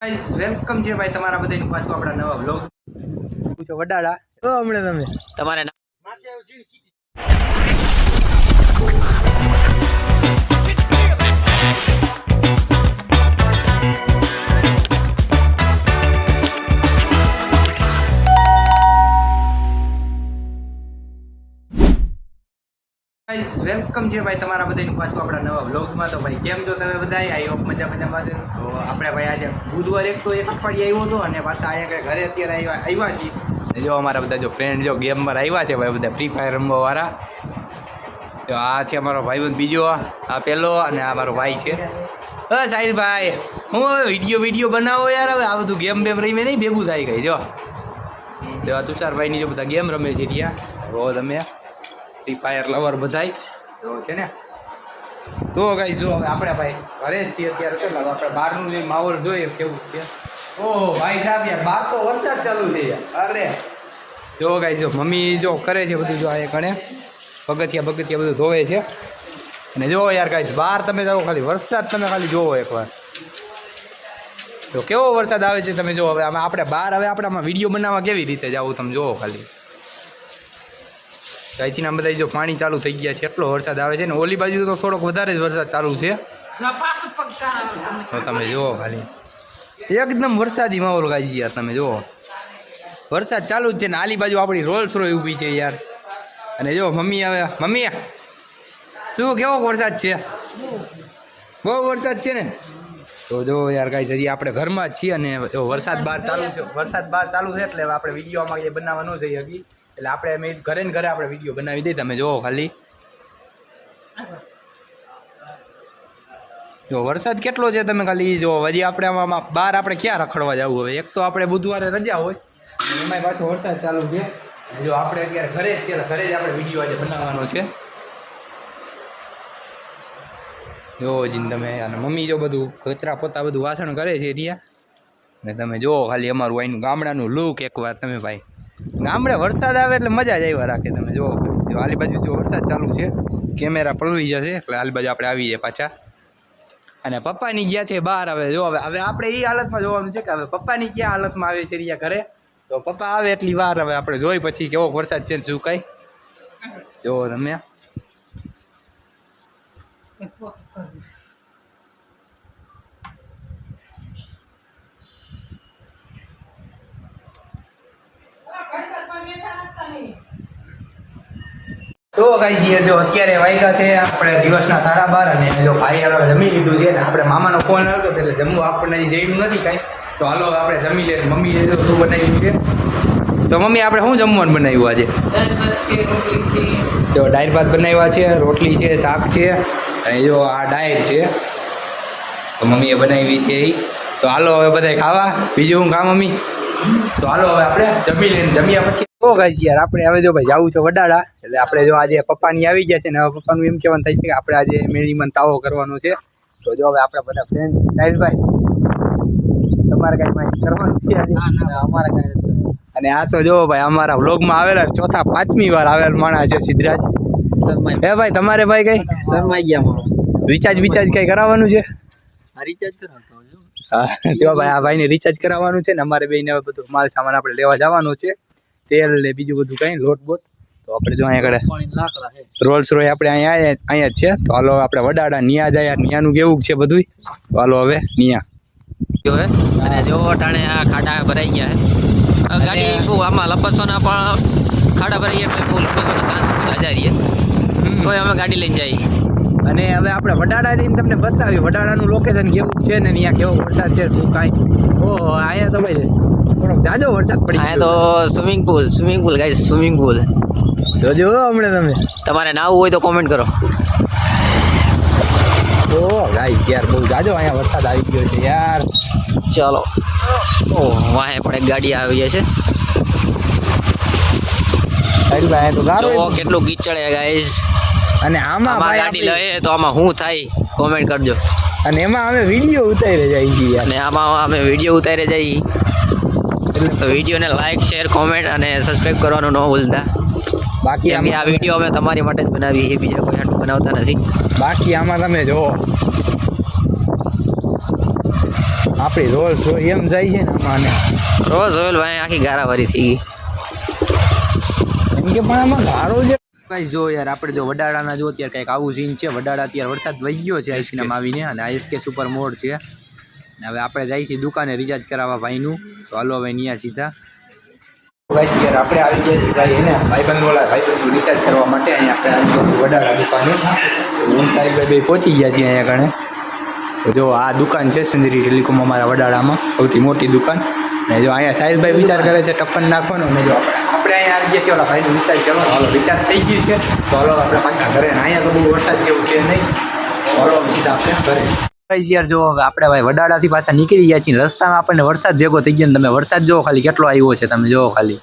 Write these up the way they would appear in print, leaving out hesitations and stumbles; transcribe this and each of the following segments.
Guys welcome છે ભાઈ તમારા બધાનું પાછું આપણા નવા વ્લોગ પૂછો વડાડા તો હમણે તમે તમારે ગાઈસ વેલકમ છે ભાઈ તમારા બધાનું પાછું આપણા નવા વ્લોગમાં તો ભાઈ કેમ છો તમે બધા આઈ હોપ મજામાં છે તો આપણે ભાઈ આજે બુધવાર એક અઠવાડિયે આવ્યો હતો અને પાછા અહીંયા ઘરે અત્યારે આવ્યા છીએ જો અમારા બધા જો ફ્રેન્ડ જો ગેમમાં આવ્યા છે ભાઈ બધા ફ્રી ફાયર રમવાવાળા તો આ છે અમારો ભાઈબંધ બીજો આ પહેલો અને આ મારો ભાઈ છે સાહિલભાઈ હું હવે વિડીયો બનાવો યાર હવે આ બધું ગેમ બેમ રહીને નહીં ભેગું થાય ગઈ જો આ તુષારભાઈની જો બધા ગેમ રમે છે ત્યાં તો તમે ફ્રી ફાયર લવર બધાય તો છે ને તો કઈ જો હવે આપણે ભાઈ ઘરે જ છીએ અત્યારે તો આપણે બહારનું જે માહોલ જોઈએ કેવું છે ઓહ ભાઈ સાહેબ યાર બહાર તો વરસાદ ચાલુ છે યાર અરે જો કઈ જો મમ્મી જો કરે છે બધું જો આ કણે પગથિયા બધું ધોવે છે અને જો યાર કાંઈ બહાર તમે જાઓ ખાલી વરસાદ તમે ખાલી જોવો એકવાર તો કેવો વરસાદ આવે છે તમે જો હવે આપણે બહાર હવે આપણામાં વિડીયો બનાવવા કેવી રીતે જાવું તમે જોવો ખાલી ગાયથી ના બધા જો પાણી ચાલુ થઈ ગયા છે એટલો વરસાદ આવે છે ને ઓલી બાજુ તો થોડોક વધારે જ વરસાદ ચાલુ છે તો તમે જુઓ ખાલી એકદમ વરસાદી માહોલ ગાઈ યાર તમે જુઓ વરસાદ ચાલુ જ છે ને આલી બાજુ આપણી રોલ્સ રોય ઊભી છે યાર અને જો મમ્મી આવે મમ્મી શું કેવો વરસાદ છે બહુ વરસાદ છે ને તો જો યાર કાંઈ હજી આપણે ઘરમાં જ છીએ અને વરસાદ બહાર ચાલુ છે એટલે આપણે વિડીયોમાં એ બનાવવા ન જઈ હકી એટલે આપણે ઘરે ને ઘરે આપણે વિડીયો બનાવી દઈએ તમે જોવો ખાલી જો વરસાદ કેટલો છે તમે ખાલી જો હજી આપણે આમાં બહાર આપણે ક્યાં રખડવા જવું હવે એક તો આપણે બુધવારે રજા હોય એમાંય પાછો વરસાદ ચાલુ છે જો આપણે અત્યારે ઘરે જ છીએ ઘરે જ આપણે વિડીયો આજે બનાવવાનો છે જો જીને તમે અને મમ્મી જો બધું કચરા પોતા બધું વાસણ કરે છે રિયા અને તમે જુઓ ખાલી અમારું અહીંનું ગામડાનું લુક એકવાર તમે ભાઈ ગામડે વરસાદ આવે એટલે મજા જ આવ્યા રાખે તમે જો આલી બાજુ જો વરસાદ ચાલુ છે કેમેરા પલળી જશે એટલે આલી બાજુ આપણે આવી જાય પાછા અને પપ્પાની ગયા છે બહાર હવે જો હવે આપણે એ હાલતમાં જોવાનું છે કે હવે પપ્પાની ક્યાં હાલતમાં આવે છે રિયા ઘરે તો પપ્પા આવે એટલી વાર હવે આપણે જોઈ પછી કેવો વરસાદ છે શું કાંઈ જો તમે તો ગાઈસ જો અત્યારે વાગ્યા છે આપણે દિવસના 12:30 અને જો ભાઈ હવે જમી લીધું છે ને આપણે મામાનો ફોન આવ્યો એટલે જમવું આપણને જઈનું નથી કાંઈ તો હાલો આપણે જમી લઈએ મમ્મી જો શું બનાવ્યું છે તો મમ્મી આપણે શું જમવાનું બનાવ્યું આજે જો દાળ ભાત બનાવ્યા છે રોટલી છે શાક છે અને જો આ ડાયર છે તો મમ્મીએ બનાવી છે એ તો હાલો હવે બધા ખાવા બીજું હું ખા મમ્મી તો હાલો હવે આપણે જમ્યા પછી તો ગાઈસ યાર આપણે હવે જો ભાઈ જવું છે વડાડા એટલે આપણે જો આજે પપ્પાની આવી ગયા છે ને હવે પપ્પાનું એમ કહેવાનું થાય છે કે આપણે આજે મેળીમાં તાવો કરવાનો છે તો જો હવે આપણા બધા ફ્રેન્ડ સાહિલભાઈ તમારે કાંઈ કરવાનું છે આજે અમારે કાંઈ અને આ તો જો ભાઈ અમારા વ્લોગમાં આવેલા 4-5મી વાર આવેલ માણસ છે સિદ્ધરાજ હે ભાઈ તમારે ભાઈ કઈ શરમાઈ ગયા મારો રિચાર્જ કઈ કરાવવાનું છે રિચાર્જ કરાવતો હા જો ભાઈ આ ભાઈને રિચાર્જ કરાવવાનું છે ને અમારે બેને હવે બધું માલ સામાન આપણે લેવા જવાનું છે તેલ ને બીજું બધું કઈ લોટ બોટ તો આપણે જો અહીંયા આગળ રોલ્સ રોય આપણે અહીંયા જ છે તો હાલો આપણે વડાડા નિયા જાય નિયાનું કેવું છે બધું તો હાલો હવે નિયા જો અને જો ટાણે આ ખાડા ભરાઈ ગયા છે ગાડી બહુ આમાં લપસવાના પણ ખાડા ભરાઈ એટલે બહુ લપસવાના ચાન્સ વધારે રહીએ તો અમે ગાડી લઈને જઈએ અને હવે આપણે વડાડા જઈને તમને બતાવ્યું વડાડાનું લોકેશન કેવું છે ને અહીંયા કેવો વરસાદ છે શું કાંઈ ઓહો અહીંયા તો ભાઈ થોડોક જાજો વરસાદ પડી અહીંયા તો swimming pool guys swimming pool જોજો હમણાં તમે તમારે નાવું હોય તો કોમેન્ટ કરો ઓ ગાઈસ યાર બહુ જાજો અહીંયા વરસાદ આવી ગયો છે યાર ચાલો ઓ વાહે પણ એક ગાડી આવી છે સાહિલભાઈ તો ગારો કેટલું કીચડ છે ગાઈસ અને આમાં ગાડી લે તો આમાં શું થાય કોમેન્ટ કરજો અને એમાં અમે વિડીયો ઉતારી જાય છીએ અને આમાં અમે વિડીયો ઉતારી જઈએ તો વિડીયોને લાઈક શેર કોમેન્ટ અને સબસ્ક્રાઈબ કરવાનું ન ભૂલતા બાકી આ વિડીયો અમે તમારી માટે જ બનાવી એ બીજા કોઈ હાટું બનાવતા નથી બાકી આમાં તમે જુઓ આપણી રોલ એમ જાય છે ને આમાં રોજ રોયલ ભાઈ આખી ગારાવારી થઈ ગઈ એમ કે પણ આમાં ગારો છે કઈ જો યાર આપણે જો વડાળાના જો અત્યારે કંઈક આવું સીન છે વડાળા અત્યારે વરસાદ વહી ગયો છે આઈસ્ક્રીમ આવીને અને આઈએસકે સુપર મોડ છે અને હવે આપણે જઈએ છીએ દુકાને રિચાર્જ કરાવવા ભાઈનું તો હાલો હવે અહીંયા સીધા યાર આપણે આવી ગયા છીએ ભાઈ એને ભાઈબંધનું રિચાર્જ કરવા માટે અહીંયા આપણે આવી ગયા વડાળા દુકાને હું સાહેબ બે પહોંચી ગયા છીએ અહીંયા કણે તો જો આ દુકાન છે સંજરી ટેલિકોમ અમારા વડાળામાં સૌથી મોટી દુકાન અને જો અહીંયા સાહિલભાઈ વિચાર કરે છે ટપ્પન નાખવાનો અને જો આપણે અહીંયા આવી ગયા છીએ ઓલા ભાઈનું રિચાર્જ કરવાનો હાલો રિચાર્જ થઈ ગયું છે તો હાલો આપણે પાછા ઘરે અહીંયા તો બહુ વરસાદ જેવું છે નહીં હાલો સીધા આપણે ઘરે યાર જો હવે આપણે ભાઈ વડાળાથી પાછા નીકળી ગયા છીએ રસ્તામાં આપણને વરસાદ ભેગો થઈ ગયો ને તમે વરસાદ જોવો ખાલી કેટલો આવ્યો છે તમે જોવો ખાલી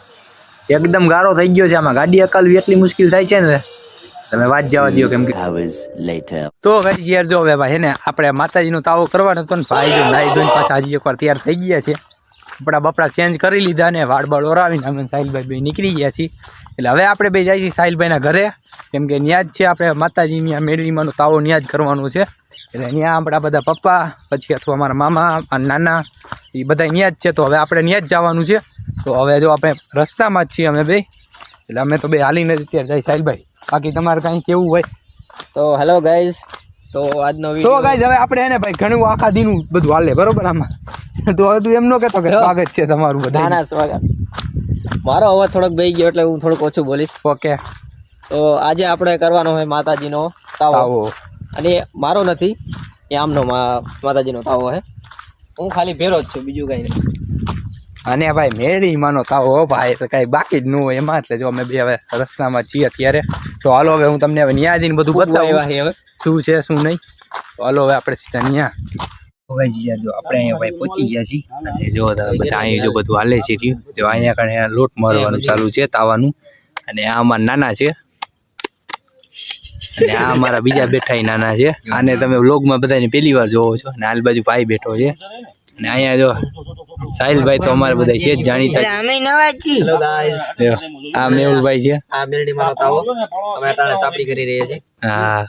એકદમ ગારો થઈ ગયો છે આમાં ગાડી અકાલવી એટલી મુશ્કેલ થાય છે ને તમે વાત જવા દો કેમ કે તો કઈ યાર જો હવે ભાઈ હે ને આપણે માતાજીનો તાવો કરવાનો હતો ને ભાઈ જો નાઈ ધોઈને પાછા હજી એકવાર તૈયાર થઈ ગયા છે કપડા બપડા ચેન્જ કરી લીધા ને વાળ બાળ ઓરાવીને અમે સાહિલભાઈ બે નીકળી ગયા છીએ એટલે હવે આપણે બે જઈએ છીએ સાહિલભાઈના ઘરે કેમ કે ન્યાજ છે આપણે માતાજીની આ મેળવીમાંનો તાવો ન્યાજ કરવાનો છે એટલે ત્યાં આપણા બધા પપ્પા પછી અથવા અમારા મામા અને નાના એ બધા ન્યાજ છે તો હવે આપણે ન્યાજ જવાનું છે તો હવે જો આપણે રસ્તામાં જ છીએ અમે બે એટલે અમે તો બે હાલીને અત્યારે જાય સાહિલભાઈ બાકી તમારે કાંઈ કેવું હોય તો હેલો ગાઈઝ તો આજનો તો વિડીયો ગાઈઝ હવે આપણે એને ભાઈ ઘણું આખા દીનું બધું હાલે બરોબર આમાં તો હવે તું એમ ન કહેતો કે સ્વાગત છે તમારું બધા નાના સ્વાગત મારો અવાજ થોડોક બેહી ગયો એટલે હું થોડુંક ઓછું બોલીશ ઓકે તો આજે આપણે કરવાનો હોય માતાજીનો તાવો અને મારો નથી એ આમનો માતાજીનો તાવો છે હું ખાલી ભેરો જ છું બીજું કાંઈ નહીં અને ભાઈ મેળી માનો તાવો ભાઈ એટલે કાંઈ બાકી જ ન હોય એમાં એટલે જો અમે બે હવે રસ્તામાં છીએ અત્યારે તો હાલો હવે હું તમને હવે ન્યા જઈને બધું બતાવું હવે શું છે શું નહીં તો હાલો હવે આપણે સીધા ન્યા જો આપણે અહીંયા ભાઈ પહોંચી ગયા છીએ અને જો બધા અહીંયા જો બધું હાલે છે જો અહીંયા કણે લોટ મારવાનું ચાલુ છે તાવાનું અને આ અમારા નાના છે અને આ અમારા બીજા બેઠા નાના છે આને તમે વ્લોગમાં બધાને પહેલી વાર જોવો છો અને આ બાજુ ભાઈ બેઠો છે અને અહીંયા જો સાહિલભાઈ તો અમારે બધા છે જ જાણીતા હેલો ગાઈઝ આ મેહુલભાઈ છે આ મેલડી મારો તાવો અમે અટાણે સાપડી કરી રહ્યા છીએ હા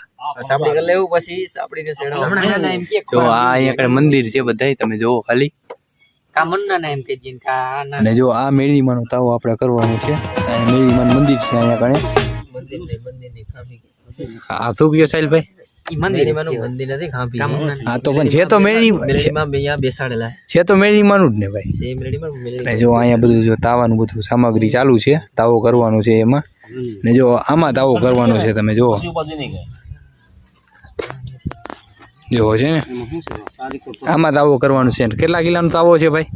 સાપડી કરી લેવું પછી સાપડીને સેડવાનું જો આ અહીંયા કણે મંદિર છે બધાય તમે જોવો ખાલી કામનના નામ કે જીન કા અને જો આ મેળીમાંનો તાવો આપણે કરવાનો છે આ મેળીમાનું મંદિર છે અહીંયા કણે મંદિરની ખાંભી આ શું કયો સાહિલભાઈ ઈ મંદિરમાંનું મંદિર નથી ખાંભી હા તો પણ છે તો મેળીમાં અહીંયા બેસાડેલા છે તો મેળીમાંનું જ ને ભાઈ છે મેલડીમાં અને જો અહીંયા બધું જો તાવાનું બધું સામગ્રી ચાલુ છે તાવો કરવાનો છે એમાં ને જો આમાં તાવો કરવાનો છે તમે જુઓ જો છે ને આમાં તાવો કરવાનું છે કેટલા કિલાનો તાવો છે ભાઈ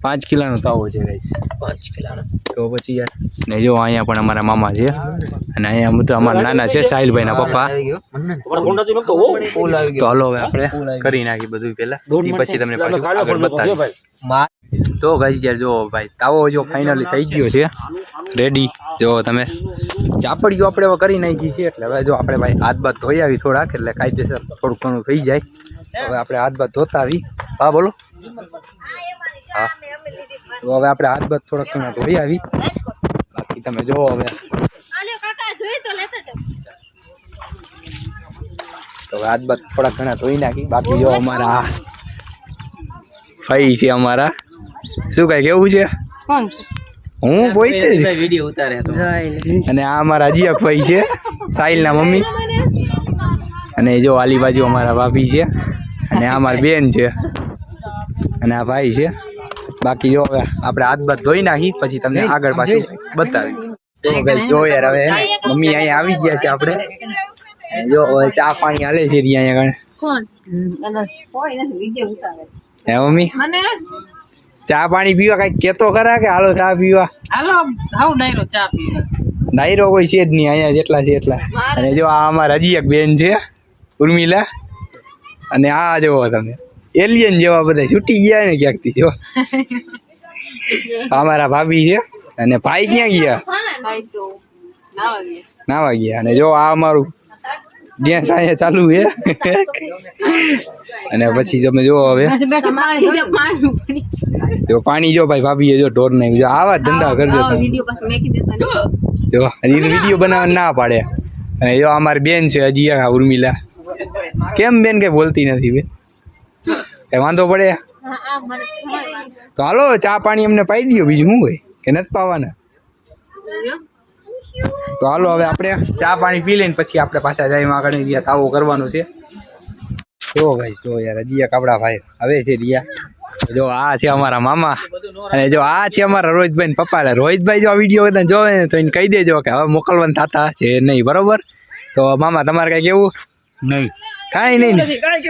5 કિલાનો તાવો છે ગાઈસ 5 કિલાનો તો પછી યાર ને જો અહીંયા પણ અમારા મામા છે અને અહીંયા બધા અમારા નાના છે સાહિલભાઈના પપ્પા તો હાલો હવે આપણે કરી નાખી બધું પહેલા પછી તમને પાછું આગળ બતાવીશ તો ગાઈસ યાર જો ભાઈ તાવો જો ફાઇનલી થઈ ગયો છે રેડી જો તમે ચાપડીઓ આપણે હવે કરી નાખી છે એટલે હવે જો આપણે ભાઈ હાથ બાદ ધોઈ આવી થોડાક એટલે કાયદેસર થોડુંક ઘણું થઈ જાય હવે આપણે હાથ બાદ ધોતા આવી હા બોલો હા તો હવે આપણે હાથ બાદ થોડાક ઘણા ધોઈ આવી બાકી તમે જોવો હવે તો હાથ બાદ થોડાક ઘણા ધોઈ નાખી બાકી જો અમારા ભાઈ છે અમારા શું કઈ કેવું છે હું બોલતે વિડિયો ઉતારે તો અને આ અમારા અજીયક ભાઈ છે સાહિલના મમ્મી અને જો આલી બાજુ અમારા ભાભી છે અને આ અમારી બેન છે અને આ ભાઈ છે બાકી જો હવે આપણે હાથ બાદ ધોઈ નાખી પછી તમને આગળ પાછું બતાવી તો ગાઈસ જો યાર હવે મમ્મી અહીંયા આવી ગયા છે આપણે જો હવે ચા પાણી હાલે છે અહીંયા આગળ કોણ હે મમ્મી ચા પાણી પીવા કઈ કેતો ખરા કે હાલો ચા પીવા હાલો હાઉ ડાયરો ચા પીવા ડાયરો કોઈ છે જ નહીં અહીંયા જેટલા છે એટલા અને જો આ અમારા હજી એક બેન છે ઉર્મિલા અને આ જોવો તમે એલિયન જેવા બધા છૂટી ગયા ને ક્યાંકથી જો અમારા ભાભી છે અને ભાઈ ક્યાં ગયા નાવા ગયા અને જો આ અમારું ગેસ અહીંયા ચાલુ છે અને પછી તમે જો હવે જો પાણી જો ભાઈ ભાભી જો ઢોર નહીં જો આવા ધંધા કરજો જો વિડીયો બનાવવા ના પાડે અને જો અમારી બેન છે હજી ઉર્મિલા કેમ બેન કઈ બોલતી નથી બેન કઈ વાંધો પડે તો હાલો ચા પાણી અમને પાઈ દો, બીજું શું હોય કે નથી પાવાના? તો હાલો હવે આપણે ચા પાણી પી લઈને પછી આપણે પાછા જાય આગળ રિયા તાવો કરવાનું છે. જો ભાઈ જો યાર હજી કપડા ભાઈ હવે છે રિયા. જો આ છે અમારા મામા અને જો આ છે અમારા રોહિતભાઈ ને પપ્પા. રોહિતભાઈ જો આ વિડીયો બધા જોવે ને તો એને કહી દેજો કે હવે મોકલવાના થતા છે નહીં, બરોબર? તો મામા તમારે કઈ કેવું? નહીં કાંઈ નહીં, કાંઈ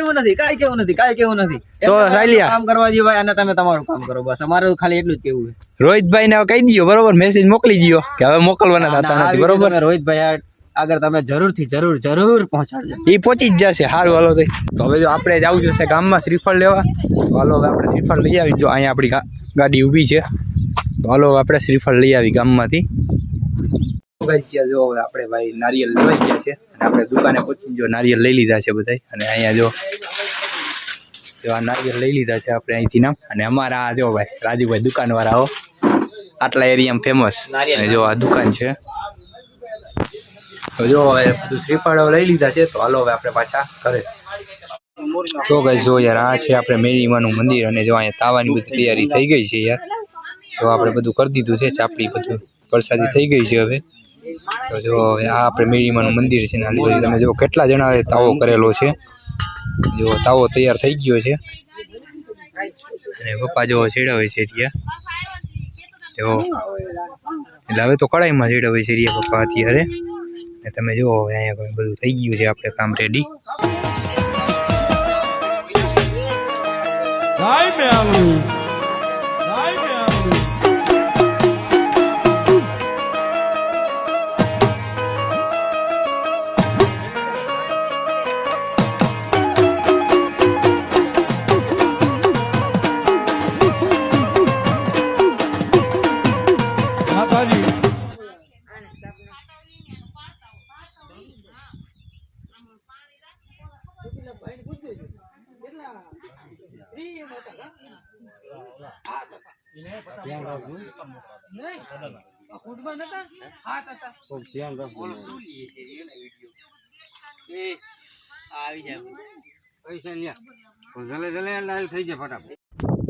કેવું નથી. તો સાલિયા કામ કરવા દો ભાઈ, અને તમે તમારું કામ કરો બસ. અમારે ખાલી એટલું જ કેવું છે. રોહિતભાઈ ને કહી દો, બરોબર? મેસેજ મોકલી દો કે હવે મોકલવાના થતા નથી, બરોબર? રોહિતભાઈ આગળ તમે જરૂર પહોંચાડજો. એ પહોંચી જ જશે. સારું હાલો તો હવે જો આપણે જવું જશે ગામમાં શ્રીફળ લેવા. તો હાલો હવે આપણે શ્રીફળ લઈ આવી. જો અહીંયા આપણી ગાડી ઊભી છે, તો હાલો આપણે શ્રીફળ લઈ આવી ગામમાંથી. જો હવે આપણે ભાઈ નારિયેલ લેવાઈ ગયા છે અને આપણે દુકાને પહોંચી જો નારિયેલ લઈ લીધા છે બધા. અને અહીંયા જો આ નારિયેલ લઈ લીધા છે આપણે અહીંથી નામ. અને અમારા જો ભાઈ રાજુભાઈ દુકાનવાળાઓ આટલા એરિયામાં ફેમસ. જો આ દુકાન છે. તો જો હવે બધું શ્રીફળ લઈ લીધા છે, તો હાલો હવે આપણે પાછા ઘરે. તો ગાઈસ જો યાર આ છે આપણે મેરીમાનું મંદિર. અને જો અહીંયા તાવાની બધી તૈયારી થઈ ગઈ છે યાર. તો આપણે બધું કરી દીધું છે, ચાપડી બધું પ્રસાદી થઈ ગઈ છે હવે. તો જો આ આપણે મેરીમાનું મંદિર છે ને હાલી તમે જો કેટલા જણાએ તાવો કરેલો છે. જો તાવો તૈયાર થઈ ગયો છે અને પપ્પા જો છેડાવે છે રિયા. તો એટલે હવે તો કડાઈમાં છેડાવે છે રિયા પપ્પા અત્યારે. ને તમે જો હવે અહીંયા બધું થઈ ગયું છે આપણે કામ રેડી.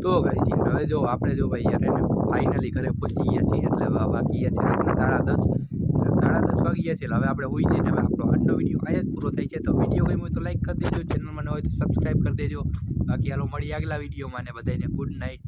તો ગાઈસ હવે જો આપણે જો ભાઈ યાર એને ફાઇનલી ઘરે પહોંચી ગયા છીએ. એટલે હવે વાગી ગયા છે રાતના 10:30. 10:30 વાગી ગયા છે. એટલે હવે આપણે હોઈ જઈને હવે આપણો આજનો વિડીયો અહીંયા જ પૂરો થાય છે. તો વિડીયો ગમ્યો હોય તો લાઈક કરી દેજો, ચેનલમાં ન હોય તો સબસ્ક્રાઈબ કરી દેજો. બાકી હાલો મળીએ આગલા વિડીયોમાં. ને બધાને ગુડ નાઇટ.